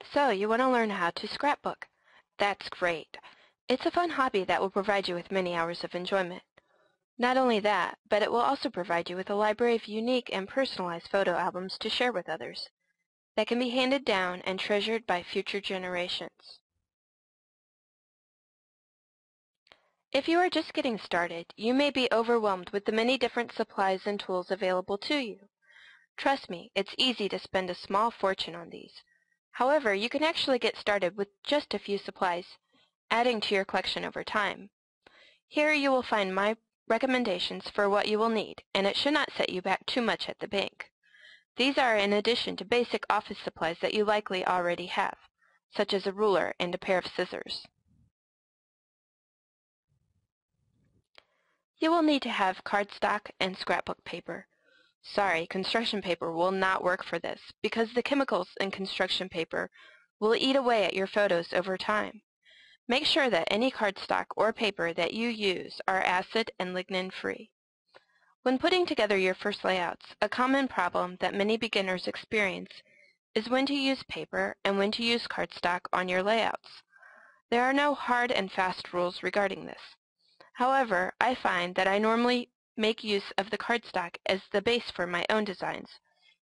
So, you want to learn how to scrapbook. That's great. It's a fun hobby that will provide you with many hours of enjoyment. Not only that, but it will also provide you with a library of unique and personalized photo albums to share with others that can be handed down and treasured by future generations. If you are just getting started, you may be overwhelmed with the many different supplies and tools available to you. Trust me, it's easy to spend a small fortune on these. However, you can actually get started with just a few supplies, adding to your collection over time. Here you will find my recommendations for what you will need, and it should not set you back too much at the bank. These are in addition to basic office supplies that you likely already have, such as a ruler and a pair of scissors. You will need to have cardstock and scrapbook paper. Sorry, construction paper will not work for this because the chemicals in construction paper will eat away at your photos over time. Make sure that any cardstock or paper that you use are acid and lignin-free. When putting together your first layouts, a common problem that many beginners experience is when to use paper and when to use cardstock on your layouts. There are no hard and fast rules regarding this. However, I find that I normally make use of the cardstock as the base for my own designs,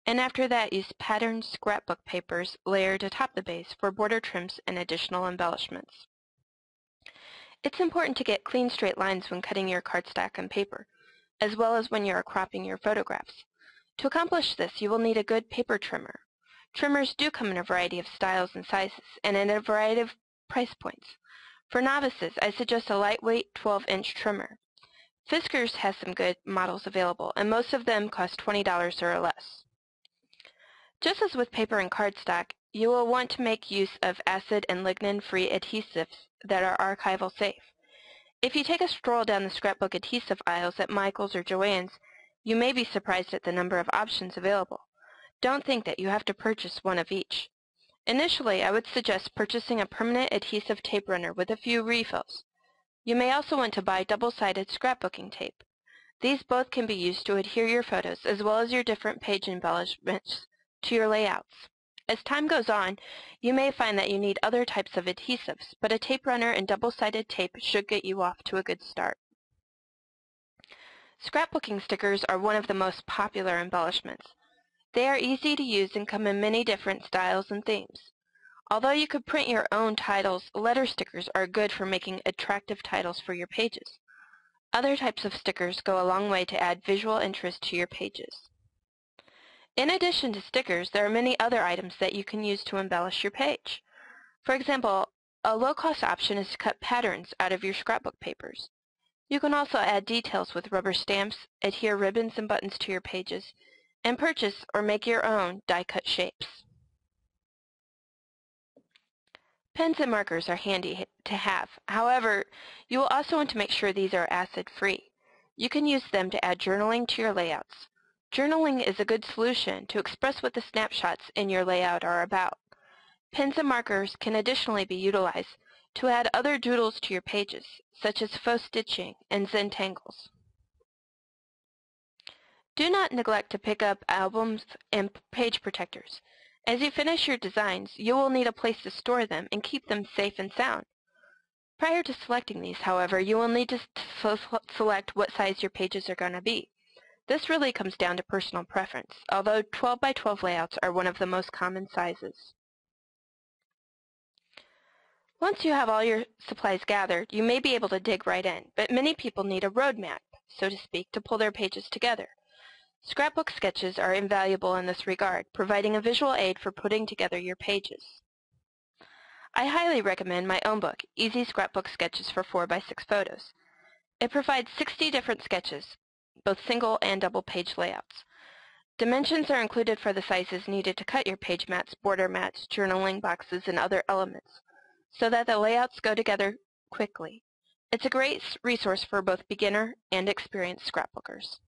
and after that use patterned scrapbook papers layered atop the base for border trims and additional embellishments. It's important to get clean straight lines when cutting your cardstock and paper, as well as when you are cropping your photographs. To accomplish this, you will need a good paper trimmer. Trimmers do come in a variety of styles and sizes, and in a variety of price points. For novices, I suggest a lightweight 12-inch trimmer. Fiskars has some good models available, and most of them cost $20 or less. Just as with paper and cardstock, you will want to make use of acid and lignin-free adhesives that are archival safe. If you take a stroll down the scrapbook adhesive aisles at Michael's or Joann's, you may be surprised at the number of options available. Don't think that you have to purchase one of each. Initially, I would suggest purchasing a permanent adhesive tape runner with a few refills. You may also want to buy double-sided scrapbooking tape. These both can be used to adhere your photos as well as your different page embellishments to your layouts. As time goes on, you may find that you need other types of adhesives, but a tape runner and double-sided tape should get you off to a good start. Scrapbooking stickers are one of the most popular embellishments. They are easy to use and come in many different styles and themes. Although you could print your own titles, letter stickers are good for making attractive titles for your pages. Other types of stickers go a long way to add visual interest to your pages. In addition to stickers, there are many other items that you can use to embellish your page. For example, a low-cost option is to cut patterns out of your scrapbook papers. You can also add details with rubber stamps, adhere ribbons and buttons to your pages, and purchase or make your own die-cut shapes. Pens and markers are handy to have. However, you will also want to make sure these are acid-free. You can use them to add journaling to your layouts. Journaling is a good solution to express what the snapshots in your layout are about. Pens and markers can additionally be utilized to add other doodles to your pages, such as faux stitching and Zentangles. Do not neglect to pick up albums and page protectors. As you finish your designs, you will need a place to store them and keep them safe and sound. Prior to selecting these, however, you will need to select what size your pages are going to be. This really comes down to personal preference, although 12 by 12 layouts are one of the most common sizes. Once you have all your supplies gathered, you may be able to dig right in, but many people need a roadmap, so to speak, to pull their pages together. Scrapbook sketches are invaluable in this regard, providing a visual aid for putting together your pages. I highly recommend my own book, Easy Scrapbook Sketches for 4x6 Photos. It provides 60 different sketches, both single and double page layouts. Dimensions are included for the sizes needed to cut your page mats, border mats, journaling boxes, and other elements, so that the layouts go together quickly. It's a great resource for both beginner and experienced scrapbookers.